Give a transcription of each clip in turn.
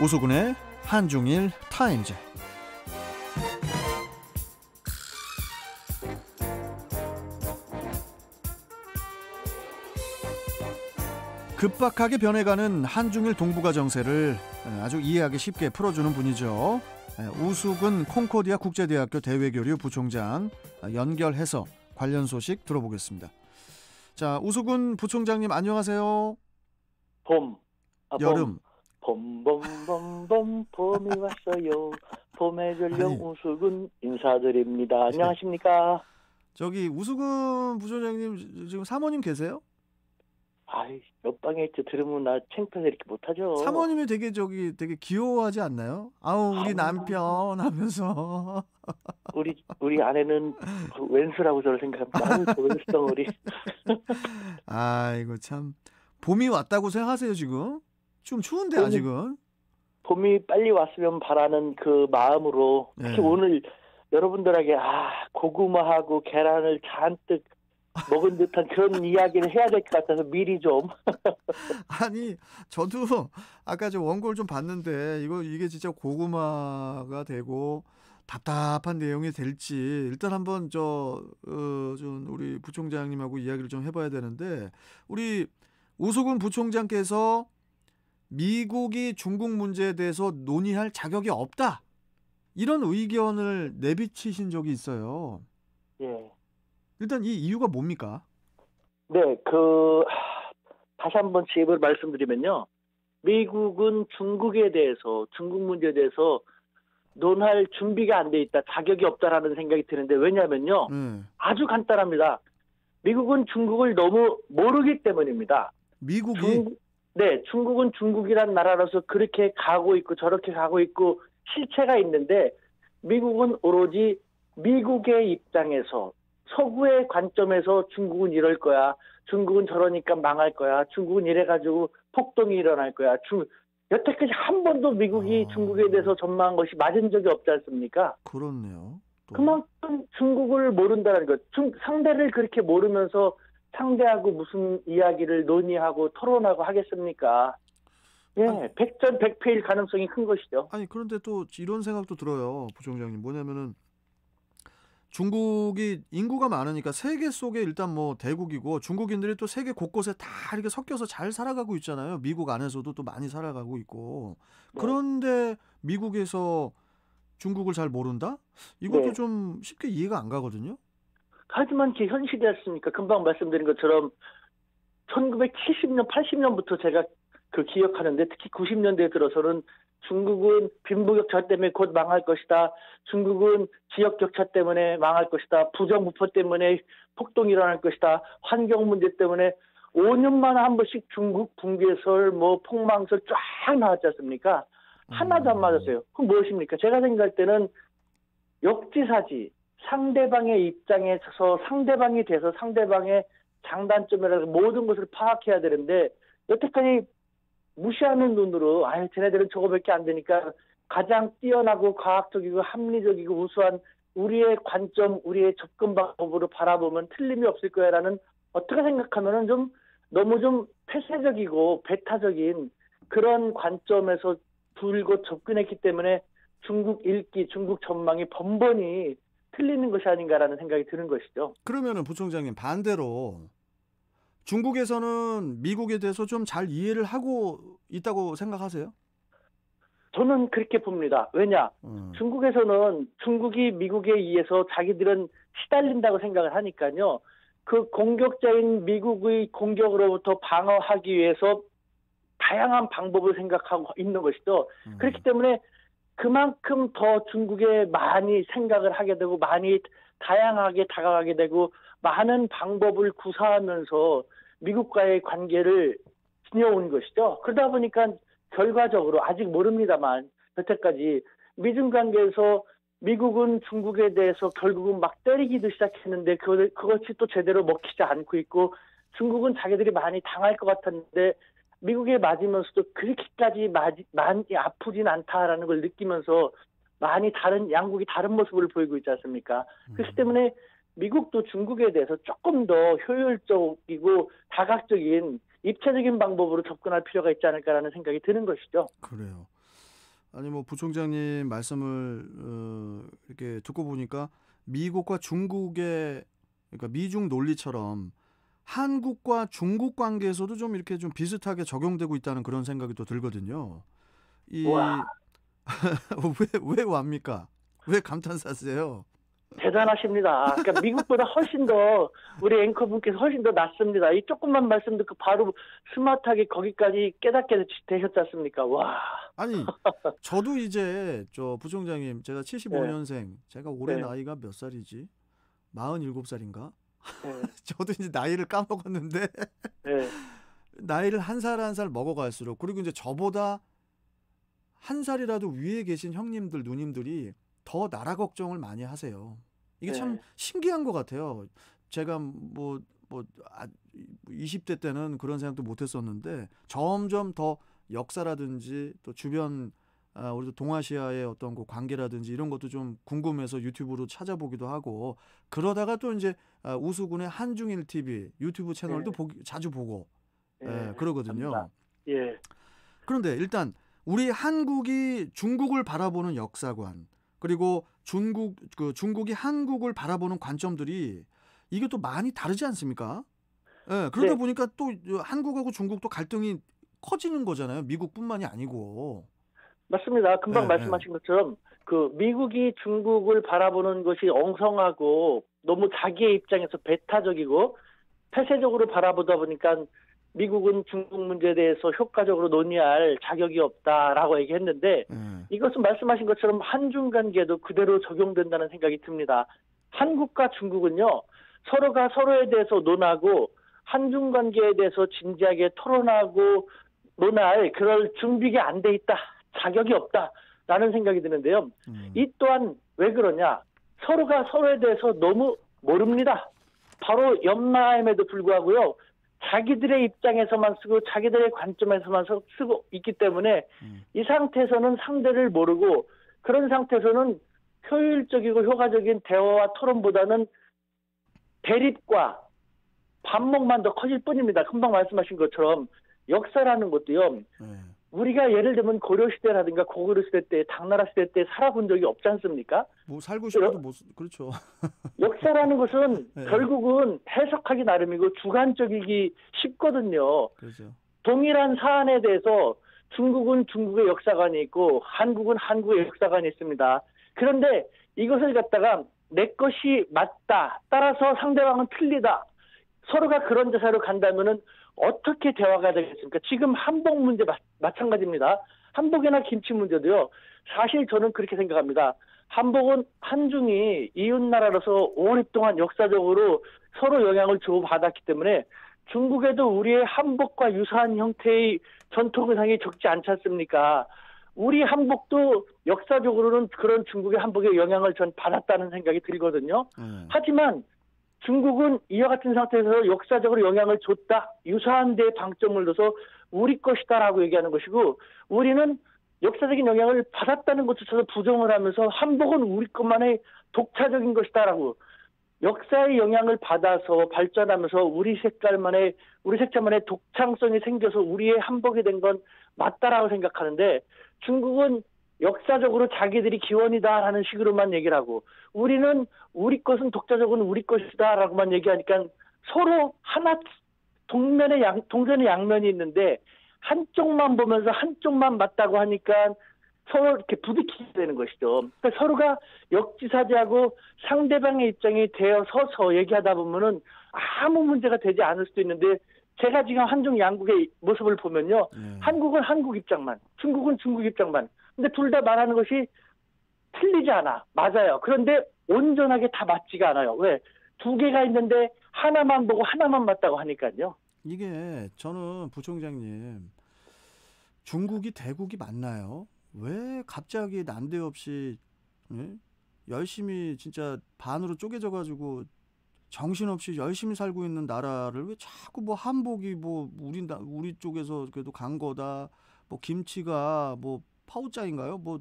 오수근의 한중일 타임즈. 급박하게 변해가는 한중일 동북아 정세를 아주 이해하기 쉽게 풀어주는 분이죠. 우수근 콩코디아 국제대학교 대외교류 부총장 연결해서 관련 소식 들어보겠습니다. 자, 우수근 부총장님 안녕하세요. 여름. 봄봄봄봄 봄이 왔어요. 봄의 전령 우수근 인사드립니다. 안녕하십니까? 저기 우수근 부총장님 지금 사모님 계세요? 아이, 옆방에 있지 들으면 나 창피해서 이렇게 못하죠. 사모님이 되게 귀여워하지 않나요? 아우 우리 남편 하면서. 우리 아내는 웬수라고 저를 생각합니다. 아유, 저 웬수 덩어리. 아이고 참. 봄이 왔다고 생각하세요 지금? 좀 추운데 아직은. 봄이 빨리 왔으면 바라는 그 마음으로 특히 오늘 여러분들에게 고구마하고 계란을 잔뜩 먹은 듯한 그런 이야기를 해야 될 것 같아서 미리 좀. 아니 저도 아까 저 원고를 좀 봤는데 이게 진짜 고구마가 되고 답답한 내용이 될지 일단 한번 좀 우리 부총장님하고 이야기를 좀 해봐야 되는데, 우리 우수근 부총장께서 미국이 중국 문제에 대해서 논의할 자격이 없다 이런 의견을 내비치신 적이 있어요. 예. 일단 이 이유가 뭡니까? 네, 다시 한번 제입을 말씀드리면요. 미국은 중국에 대해서, 중국 문제에 대해서 논할 준비가 안 돼 있다, 자격이 없다라는 생각이 드는데, 왜냐면요. 아주 간단합니다. 미국은 중국을 너무 모르기 때문입니다. 미국이? 네, 중국은 중국이란 나라로서 그렇게 가고 있고 저렇게 가고 있고 실체가 있는데, 미국은 오로지 미국의 입장에서, 서구의 관점에서 중국은 이럴 거야, 중국은 저러니까 망할 거야, 중국은 이래가지고 폭동이 일어날 거야. 여태까지 한 번도 미국이 중국에 대해서 전망한 것이 맞은 적이 없지 않습니까? 그렇네요. 그만큼 중국을 모른다는 것. 상대를 그렇게 모르면서 상대하고 무슨 이야기를 논의하고 토론하고 하겠습니까? 예, 백전백패일 가능성이 큰 것이죠. 아니 그런데 또 이런 생각도 들어요, 부총장님. 뭐냐면은 중국이 인구가 많으니까 세계 속에 일단 뭐 대국이고, 중국인들이 또 세계 곳곳에 다 이렇게 섞여서 잘 살아가고 있잖아요. 미국 안에서도 또 많이 살아가고 있고. 네. 그런데 미국에서 중국을 잘 모른다? 이것도 좀 쉽게 이해가 안 가거든요. 하지만 그게 현실이었으니까 금방 말씀드린 것처럼 1970년, 80년부터 제가 기억하는데, 특히 90년대에 들어서는 중국은 빈부격차 때문에 곧 망할 것이다, 중국은 지역격차 때문에 망할 것이다, 부정부패 때문에 폭동이 일어날 것이다, 환경 문제 때문에 5년만에 한 번씩 중국 붕괴설, 폭망설 쫙 나왔지 않습니까? 하나도 안 맞았어요. 그럼 무엇입니까? 제가 생각할 때는 역지사지, 상대방의 입장에 서서 상대방이 돼서 상대방의 장단점이라든가 모든 것을 파악해야 되는데, 여태까지 무시하는 눈으로 쟤네들은 저거밖에 안 되니까 가장 뛰어나고 과학적이고 합리적이고 우수한 우리의 관점, 우리의 접근 방법으로 바라보면 틀림이 없을 거야라는, 어떻게 생각하면은 너무 폐쇄적이고 배타적인 그런 관점에서 불고 접근했기 때문에 중국 읽기, 중국 전망이 번번이 틀리는 것이 아닌가라는 생각이 드는 것이죠. 그러면은 부총장님, 반대로 중국에서는 미국에 대해서 좀 잘 이해를 하고 있다고 생각하세요? 저는 그렇게 봅니다. 왜냐? 중국에서는 중국이 미국에 의해서 자기들은 시달린다고 생각을 하니까요. 그 공격자인 미국의 공격으로부터 방어하기 위해서 다양한 방법을 생각하고 있는 것이죠. 그렇기 때문에 그만큼 더 중국에 많이 생각을 하게 되고, 많이 다양하게 다가가게 되고, 많은 방법을 구사하면서 미국과의 관계를 지녀온 것이죠. 그러다 보니까 결과적으로, 아직 모릅니다만 여태까지 미중 관계에서 미국은 중국에 대해서 결국은 막 때리기도 시작했는데 그것이 또 제대로 먹히지 않고 있고, 중국은 자기들이 많이 당할 것 같았는데 미국에 맞으면서도 그렇게까지 많이 아프진 않다라는 걸 느끼면서 많이 양국이 다른 모습을 보이고 있지 않습니까? 그렇기 때문에 미국도 중국에 대해서 조금 더 효율적이고 다각적인 입체적인 방법으로 접근할 필요가 있지 않을까라는 생각이 드는 것이죠. 그래요. 아니 뭐 부총장님 말씀을 이렇게 듣고 보니까 미국과 중국의 그러니까 미중 논리처럼 한국과 중국 관계에서도 좀 이렇게 좀 비슷하게 적용되고 있다는 그런 생각이 또 들거든요. 와, 이 왜 왬니까? 왜 감탄사세요? 대단하십니다. 그러니까 미국보다 훨씬 더 우리 앵커분께서 훨씬 더 낫습니다. 이 조금만 말씀 듣고 바로 스마트하게 거기까지 깨닫게 되셨지 않습니까? 와, 아니 저도 이제 저 부총장님 제가 네, 75년생 제가 올해 네, 나이가 몇 살이지? 47살인가? 네, 저도 이제 나이를 까먹었는데 네, 나이를 한 살 한 살 먹어갈수록 그리고 이제 저보다 한 살이라도 위에 계신 형님들 누님들이 더 나라 걱정을 많이 하세요. 이게 참 네, 신기한 것 같아요. 제가 뭐 20대 때는 그런 생각도 못 했었는데 점점 더 역사라든지 또 주변 우리도 동아시아의 어떤 그 관계라든지 이런 것도 좀 궁금해서 유튜브로 찾아보기도 하고 그러다가 또 이제 우수군의 한중일 TV 유튜브 채널도 네, 자주 보고 네, 그러거든요. 감사합니다. 예, 그런데 일단 우리 한국이 중국을 바라보는 역사관 그리고 중국이 한국을 바라보는 관점들이 이게 또 많이 다르지 않습니까? 예, 그러다 네, 보니까 또 한국하고 중국도 갈등이 커지는 거잖아요. 미국뿐만이 아니고. 맞습니다. 예, 금방 예. 말씀하신 것처럼 그 미국이 중국을 바라보는 것이 엉성하고 너무 자기의 입장에서 배타적이고 폐쇄적으로 바라보다 보니까 미국은 중국 문제에 대해서 효과적으로 논의할 자격이 없다라고 얘기했는데 예. 이것은 말씀하신 것처럼 한중 관계도 그대로 적용된다는 생각이 듭니다. 한국과 중국은요, 서로가 서로에 대해서 논하고 한중 관계에 대해서 진지하게 토론하고 논할 그럴 준비가 안 돼 있다. 자격이 없다라는 생각이 드는데요. 음. 이 또한 왜 그러냐? 서로가 서로에 대해서 너무 모릅니다. 바로 옆나라임에도 불구하고요. 자기들의 입장에서만 쓰고 자기들의 관점에서만 쓰고 있기 때문에 이 상태에서는 상대를 모르고 그런 상태에서는 효율적이고 효과적인 대화와 토론보다는 대립과 반목만 더 커질 뿐입니다. 금방 말씀하신 것처럼 역사라는 것도요. 예. 우리가 예를 들면 고려시대라든가 고구려시대 때 당나라 시대 때 살아본 적이 없지 않습니까? 뭐 살고 싶어도 못 그렇죠. 역사라는 것은 예. 결국은 해석하기 나름이고 주관적이기 쉽거든요. 그렇죠. 동일한 사안에 대해서 중국은 중국의 역사관이 있고 한국은 한국의 역사관이 있습니다. 그런데 이것을 갖다가 내 것이 맞다. 따라서 상대방은 틀리다. 서로가 그런 자세로 간다면은 어떻게 대화가 되겠습니까? 지금 한복 문제 마찬가지입니다. 한복이나 김치 문제도요. 사실 저는 그렇게 생각합니다. 한복은 한중이 이웃나라로서 오랫동안 역사적으로 서로 영향을 주고받았기 때문에 중국에도 우리의 한복과 유사한 형태의 전통 의상이 적지 않지 않습니까? 우리 한복도 역사적으로는 그런 중국의 한복에 영향을 전 받았다는 생각이 들거든요. 예. 하지만 중국은 이와 같은 상태에서 역사적으로 영향을 줬다. 유사한 데에 방점을 둬서 우리 것이다라고 얘기하는 것이고 우리는 역사적인 영향을 받았다는 것조차도 부정을 하면서 한복은 우리 것만의 독차적인 것이다라고 역사의 영향을 받아서 발전하면서 우리 색깔만의 독창성이 생겨서 우리의 한복이 된 건 맞다라고 생각하는데 중국은 역사적으로 자기들이 기원이다라는 식으로만 얘기를 하고 우리는 우리 것은 독자적으로 우리 것이다라고만 얘기하니까 서로 하나 동전의 양면이 있는데 한쪽만 보면서 한쪽만 맞다고 하니까 서로 이렇게 부딪히게 되는 것이죠. 그러니까 서로가 역지사지하고 상대방의 입장이 되어 서서 얘기하다 보면은 아무 문제가 되지 않을 수도 있는데 제가 지금 한중 양국의 모습을 보면요. 예. 한국은 한국 입장만, 중국은 중국 입장만. 근데 둘 다 말하는 것이 틀리지 않아. 맞아요. 그런데 온전하게 다 맞지가 않아요. 왜? 두 개가 있는데 하나만 보고 하나만 맞다고 하니까요. 이게 저는 부총장님 중국이 대국이 맞나요? 왜 갑자기 난데없이 예? 열심히 진짜 반으로 쪼개져 가지고 정신없이 열심히 살고 있는 나라를 왜 자꾸 뭐 한복이 뭐 우리 쪽에서 그래도 간 거다. 뭐 김치가 뭐 파우짜인가요? 뭐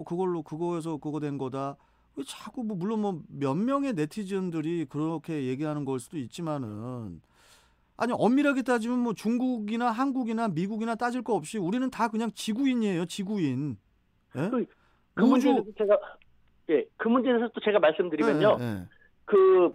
그걸로 그거에서 그거 된 거다. 왜 자꾸 뭐 물론 뭐 몇 명의 네티즌들이 그렇게 얘기하는 걸 수도 있지만은 아니 엄밀하게 따지면 뭐 중국이나 한국이나 미국이나 따질 거 없이 우리는 다 그냥 지구인이에요. 지구인. 예? 그, 그 문제에 우주 대해서 제가 그 문제에 대해서 또 제가 예, 예, 말씀드리면요. 예. 그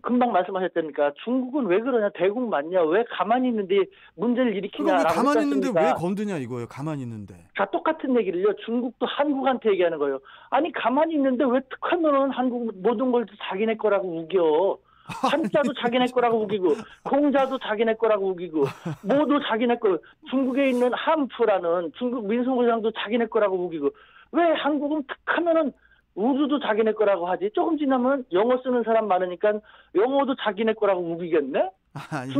금방 말씀하셨다니까 중국은 왜 그러냐 대국 맞냐 왜 가만히 있는데 문제를 그러니까 왜 일으키냐라고 했지 가만히 있는데 왜 않습니까? 건드냐 이거예요. 가만히 있는데. 다 똑같은 얘기를요. 중국도 한국한테 얘기하는 거예요. 아니 가만히 있는데 왜 북한은 한국 모든 걸 자기네 거라고 우겨. 한자도 자기네 거라고 우기고 공자도 자기네 거라고 우기고 모두 자기네 거. 중국에 있는 한프라는 중국 민속의장도 자기네 거라고 우기고 왜 한국은 툭하면은 우주도 자기네 거라고 하지? 조금 지나면 영어 쓰는 사람 많으니까 영어도 자기네 거라고 우기겠네? 아니,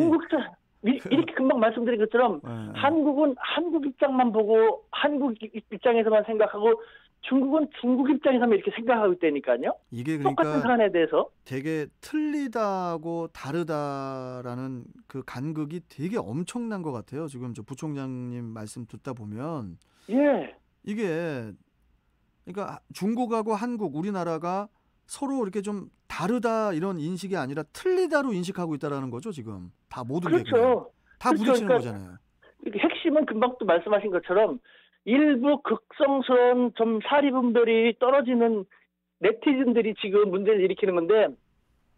이렇게 금방 말씀드린 것처럼 한국은 한국 입장만 보고 한국 입장에서만 생각하고 중국은 중국 입장에서만 이렇게 생각하고 있다니까요. 이게 똑같은 그러니까 사안에 대해서. 되게 틀리다고 다르다라는 그 간극이 되게 엄청난 것 같아요. 지금 저 부총장님 말씀 듣다 보면 예. 이게 그러니까 중국하고 한국, 우리나라가 서로 이렇게 좀 다르다 이런 인식이 아니라 틀리다로 인식하고 있다라는 거죠. 지금 다 모든 게 그냥. 그렇죠. 다 그렇죠. 부딪히는 그러니까 거잖아요. 핵심은 금방 또 말씀하신 것처럼 일부 극성스러운 좀 사리분별이 떨어지는 네티즌들이 지금 문제를 일으키는 건데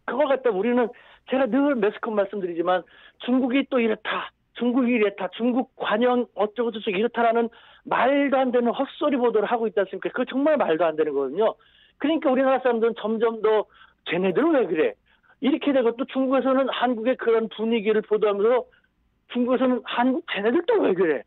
그걸 갖다 우리는 제가 늘 매스컴 말씀드리지만 중국이 또 이렇다. 중국이 이랬다. 중국 관영 어쩌고저쩌고 이렇다라는 말도 안 되는 헛소리 보도를 하고 있지 않습니까? 그거 정말 말도 안 되는 거거든요. 그러니까 우리나라 사람들은 점점 더 쟤네들은 왜 그래? 이렇게 되고 또 중국에서는 한국의 그런 분위기를 보도하면서 중국에서는 한국 쟤네들 또 왜 그래?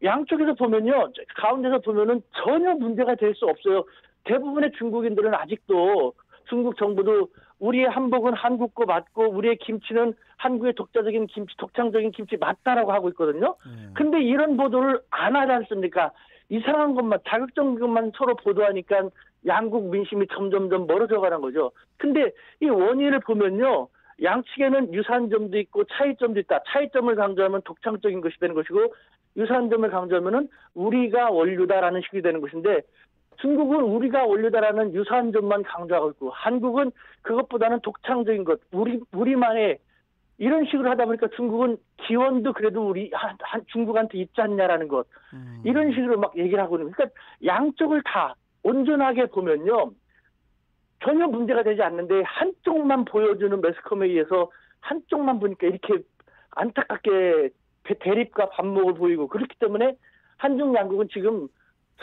양쪽에서 보면요. 가운데서 보면은 전혀 문제가 될 수 없어요. 대부분의 중국인들은 아직도 중국 정부도 우리의 한복은 한국 거 맞고 우리의 김치는 한국의 독자적인 김치, 독창적인 김치 맞다라고 하고 있거든요. 근데 이런 보도를 안 하지 않습니까? 이상한 것만 자극적인 것만 서로 보도하니까 양국 민심이 점점점 멀어져 가는 거죠. 근데 이 원인을 보면요. 양측에는 유사한 점도 있고 차이점도 있다. 차이점을 강조하면 독창적인 것이 되는 것이고 유사한 점을 강조하면은 우리가 원류다라는 식이 되는 것인데 중국은 우리가 원류다라는 유사한 점만 강조하고 있고 한국은 그것보다는 독창적인 것, 우리만의 이런 식으로 하다 보니까 중국은 기원도 그래도 우리 중국한테 있지 않냐라는 것 이런 식으로 막 얘기를 하고 있는. 그러니까 양쪽을 다 온전하게 보면요 전혀 문제가 되지 않는데 한쪽만 보여주는 매스컴에 의해서 한쪽만 보니까 이렇게 안타깝게 대립과 반목을 보이고 그렇기 때문에 한중 양국은 지금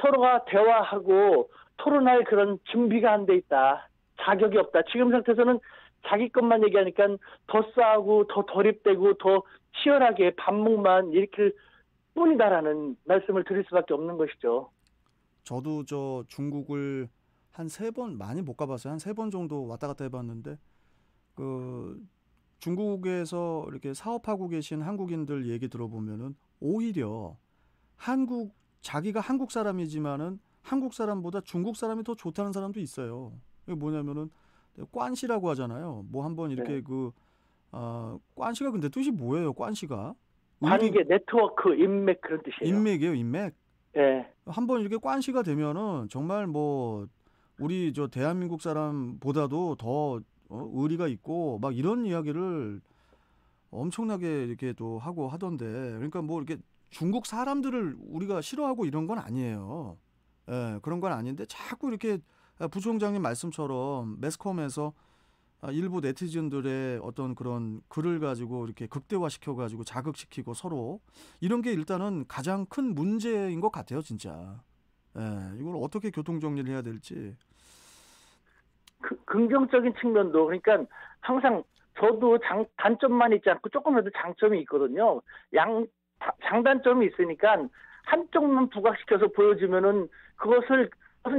서로가 대화하고 토론할 그런 준비가 안 돼 있다. 자격이 없다. 지금 상태에서는 자기 것만 얘기하니까 더 싸우고 더 대립되고 더 치열하게 반목만 일으킬 뿐이다라는 말씀을 드릴 수밖에 없는 것이죠. 저도 저 중국을 한 3번 많이 못 가봤어요. 한 3번 정도 왔다 갔다 해봤는데 그 중국에서 이렇게 사업하고 계신 한국인들 얘기 들어보면은 오히려 자기가 한국 사람이지만은 한국 사람보다 중국 사람이 더 좋다는 사람도 있어요. 이게 뭐냐면은 관시라고 하잖아요. 뭐 한번 이렇게 관시가 근데 뜻이 뭐예요? 관시가? 관계, 네트워크, 인맥 그런 뜻이에요. 인맥이에요, 인맥. 네. 한번 이렇게 관시가 되면은 정말 뭐 우리 저 대한민국 사람보다도 더 의리가 있고 막 이런 이야기를 엄청나게 이렇게 또 하고 하던데 그러니까 뭐 이렇게 중국 사람들을 우리가 싫어하고 이런 건 아니에요. 예, 그런 건 아닌데 자꾸 이렇게 부총장님 말씀처럼 매스컴에서 일부 네티즌들의 어떤 그런 글을 가지고 이렇게 극대화시켜 가지고 자극시키고 서로 이런 게 일단은 가장 큰 문제인 것 같아요, 진짜. 예, 이걸 어떻게 교통 정리를 해야 될지. 긍정적인 측면도 그러니까 항상 저도 단점만 있지 않고 조금이라도 장점이 있거든요. 장단점이 있으니까 한쪽만 부각시켜서 보여주면은 그것은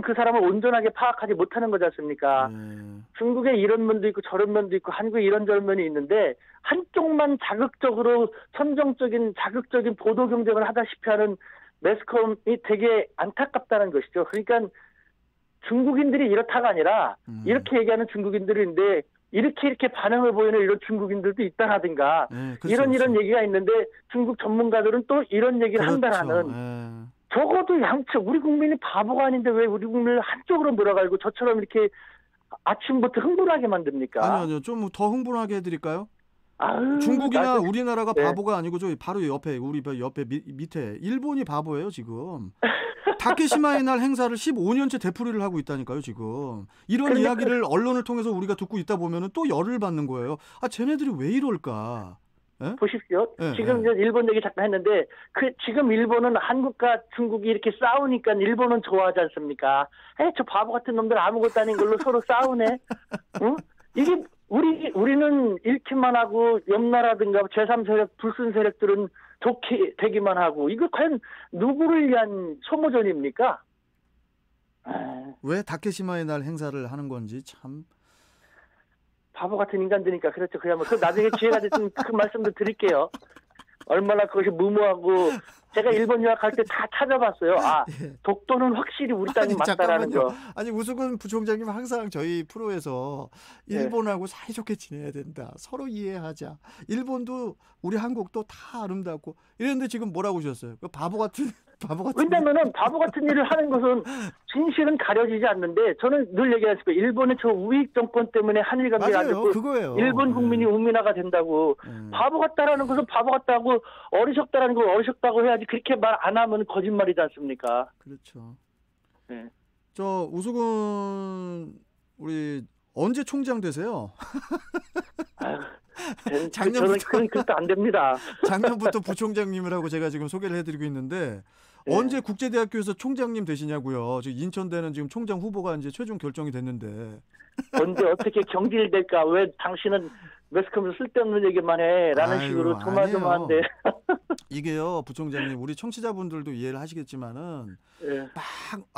그 사람을 온전하게 파악하지 못하는 거지 않습니까? 중국에 이런 면도 있고 저런 면도 있고 한국에 이런저런 면이 있는데 한쪽만 자극적으로 선정적인 자극적인 보도 경쟁을 하다시피 하는 매스컴이 되게 안타깝다는 것이죠. 그러니까 중국인들이 이렇다가 아니라 이렇게 얘기하는 중국인들인데 이렇게 반응을 보이는 이런 중국인들도 있다라든가 그렇죠, 이런 얘기가 있는데 중국 전문가들은 또 이런 얘기를 그렇죠. 한다라는 적어도 양측 우리 국민이 바보가 아닌데 왜 우리 국민을 한쪽으로 몰아가지고 저처럼 이렇게 아침부터 흥분하게 만듭니까? 아니요. 좀 더 흥분하게 해드릴까요? 아유, 중국이나 우리나라가 네. 바보가 아니고 저 바로 옆에 우리 옆에 밑에 일본이 바보예요 지금. 다케시마의 날 행사를 15년째 되풀이를 하고 있다니까요 지금. 이런 그러니까 이야기를 언론을 통해서 우리가 듣고 있다 보면은 또 열을 받는 거예요. 아 쟤네들이 왜 이럴까? 예? 보십시오. 예, 지금 예. 이제 일본 얘기 잠깐 했는데 지금 일본은 한국과 중국이 이렇게 싸우니까 일본은 좋아하지 않습니까? 저 바보 같은 놈들 아무것도 아닌 걸로 서로 싸우네. 응? 이게 우리는 잃기만 하고 옆 나라든가 제3세력 불순 세력들은 좋게 되기만 하고 이거 과연 누구를 위한 소모전입니까? 왜 다케시마의 날 행사를 하는 건지 참. 바보 같은 인간들이니까 그렇죠. 그야말로 그 나중에 기회가 됐으면 그 말씀도 드릴게요. 얼마나 그것이 무모하고 제가 일본 유학할 때 다 찾아봤어요. 독도는 확실히 우리 땅이 맞다라는 거. 아니 우수근 부총장님 항상 저희 프로에서 일본하고 사이좋게 지내야 된다. 서로 이해하자. 일본도 우리 한국도 다 아름답고 이랬는데 지금 뭐라고 하셨어요? 그 바보 같은. 왜냐면은 바보 같은 일을 하는 것은 진실은 가려지지 않는데 저는 늘 얘기하시고 일본의 저 우익 정권 때문에 한일 관계가 안 좋고 그거예요. 일본 국민이 우민화가 된다고 바보 같다라는 것은 바보 같다고 어리석다라는 걸 어리석다고 해야지 그렇게 말 안 하면 거짓말이지 않습니까? 그렇죠. 네. 저 우수근 우리 언제 총장 되세요? 저는 그것도 안 됩니다. 작년부터 부총장님이라고 제가 지금 소개를 해드리고 있는데 언제 국제대학교에서 총장님 되시냐고요. 지금 인천대는 지금 총장 후보가 이제 최종 결정이 됐는데 언제 어떻게 경질될까? 왜 당신은 매스컴에서 쓸데없는 얘기만 해? 라는 식으로 조마조마한데. 이게요, 부총장님, 우리 청취자분들도 이해를 하시겠지만은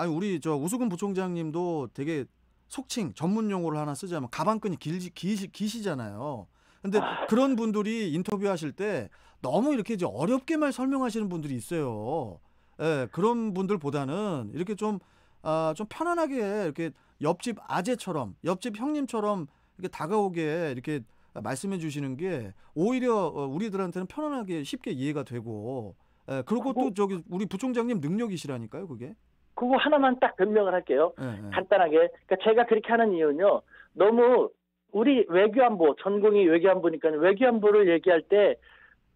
우리 저 우수근 부총장님도 되게 속칭 전문 용어를 하나 쓰자면 가방끈이 기시잖아요. 근데 그런 분들이 인터뷰하실 때 너무 이렇게 이제 어렵게만 설명하시는 분들이 있어요. 예, 그런 분들보다는 이렇게 좀 편안하게 이렇게 옆집 아재처럼, 옆집 형님처럼 이렇게 다가오게 이렇게 말씀해 주시는 게 오히려 우리들한테는 편안하게 쉽게 이해가 되고, 그리고 또 저기 우리 부총장님 능력이시라니까요, 그게. 그거 하나만 딱 변명을 할게요. 간단하게. 그러니까 제가 그렇게 하는 이유는요. 너무 우리 외교안보, 전공이 외교안보니까 외교안보를 얘기할 때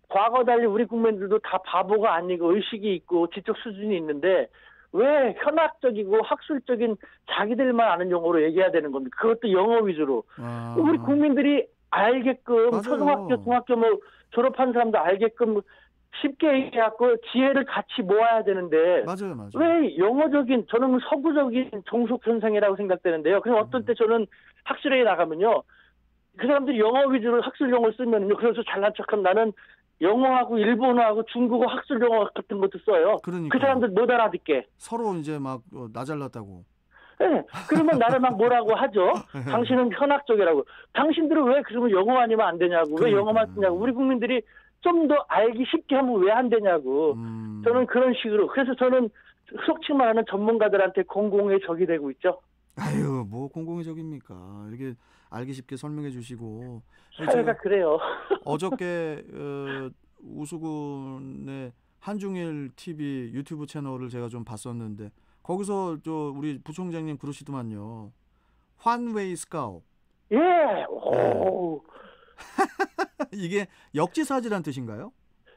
과거 달리 우리 국민들도 다 바보가 아니고 의식이 있고 지적 수준이 있는데 왜 현학적이고 학술적인 자기들만 아는 용어로 얘기해야 되는 겁니까? 그것도 영어 위주로. 우리 국민들이 알게끔 맞아요. 초등학교, 중학교 뭐 졸업한 사람도 알게끔 쉽게 얘기하고 지혜를 같이 모아야 되는데 맞아요. 왜 영어적인 저는 서구적인 종속 현상이라고 생각되는데요. 그래서 어떤 때 저는 학술회에 나가면요. 그 사람들이 영어 위주로 학술 용어를 쓰면요. 그래서 잘난 척하면 나는 영어하고 일본어하고 중국어 학술 용어 같은 것도 써요. 그러니까. 그 사람들 못 알아듣게. 서로 이제 막 나 잘났다고. 네. 그러면 나를 막 뭐라고 하죠. 당신은 현학적이라고. 당신들은 왜 그러면 영어 아니면 안 되냐고. 왜 영어만 쓰냐고. 우리 국민들이 좀 더 알기 쉽게 하면 왜 안 되냐고. 저는 그런 식으로. 그래서 저는 속칭 말하는 전문가들한테 공공의 적이 되고 있죠. 아유, 뭐 공공의 적입니까. 이렇게 알기 쉽게 설명해 주시고. 사회가 그래요. 어저께 우수군의 한중일 TV 유튜브 채널을 제가 좀 봤었는데 거기서 저 우리 부총장님 그러시더만요. 환웨이 스카오. 예. 오. 이게 역지사지란 뜻인가요?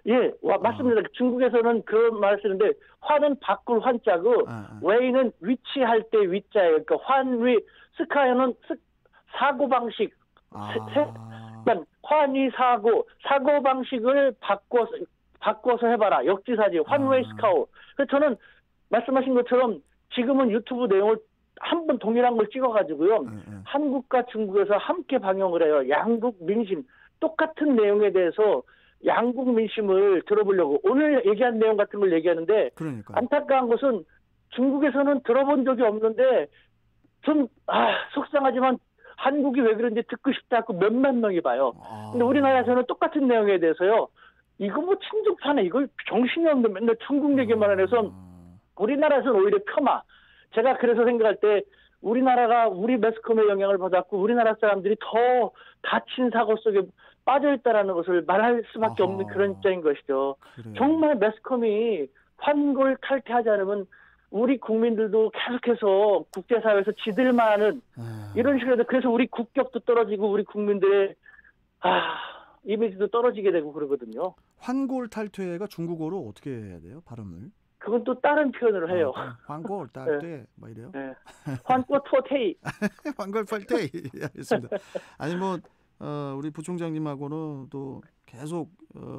예, 맞습니다. 중국에서는 그런 말을 쓰는데 환은 바꿀 환자고 웨이는 위치할 때 위자예요. 그러니까 환위 스카이는 사고방식. 그러니까 환위 사고 방식을 바꿔서 해봐라. 역지사지 환웨이 스카오. 그래서 저는 말씀하신 것처럼 지금은 유튜브 내용을 한 번 동일한 걸 찍어가지고요. 한국과 중국에서 함께 방영을 해요. 양국 민심. 똑같은 내용에 대해서 양국 민심을 들어보려고 오늘 얘기한 내용 같은 걸 얘기하는데 그러니까요. 안타까운 것은 중국에서는 들어본 적이 없는데 좀 속상하지만 한국이 왜 그런지 듣고 싶다 하고 몇만 명이 봐요. 근데 우리나라에서는 똑같은 내용에 대해서요. 이거 뭐 친족파네. 이걸 정신이 없는 맨날 중국 얘기만 해서 우리나라에서는 오히려 폄하. 제가 그래서 생각할 때 우리나라가 우리 매스컴의 영향을 받았고 우리나라 사람들이 더 다친 사고 속에 빠져있다라는 것을 말할 수밖에 없는 그런 입장인 것이죠. 그래요. 정말 매스컴이 환골 탈퇴하지 않으면 우리 국민들도 계속해서 국제사회에서 지들만은 이런 식으로 해서 그래서 우리 국격도 떨어지고 우리 국민들의 이미지도 떨어지게 되고 그러거든요. 환골 탈퇴가 중국어로 어떻게 해야 돼요? 발음을? 그건 또 다른 표현으로 해요. 환골 탈퇴 뭐 이래요? 네. 환골 토테이. 환골 탈퇴. 알겠습니다. 아니 뭐 우리 부총장님하고는 또 계속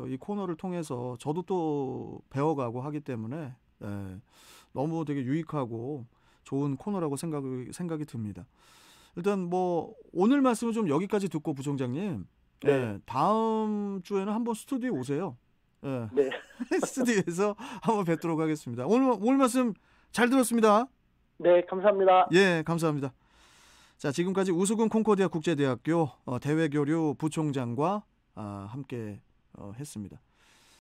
이 코너를 통해서 저도 또 배워가고 하기 때문에 너무 되게 유익하고 좋은 코너라고 생각이 듭니다. 일단 뭐 오늘 말씀은 좀 여기까지 듣고 부총장님, 네. 다음 주에는 한번 스튜디오에 오세요. 네. 스튜디오에서 한번 뵙도록 하겠습니다. 오늘 말씀 잘 들었습니다. 네, 감사합니다. 예, 감사합니다. 자, 지금까지 우수근 콩코디아 국제대학교 대외교류 부총장과 함께 했습니다.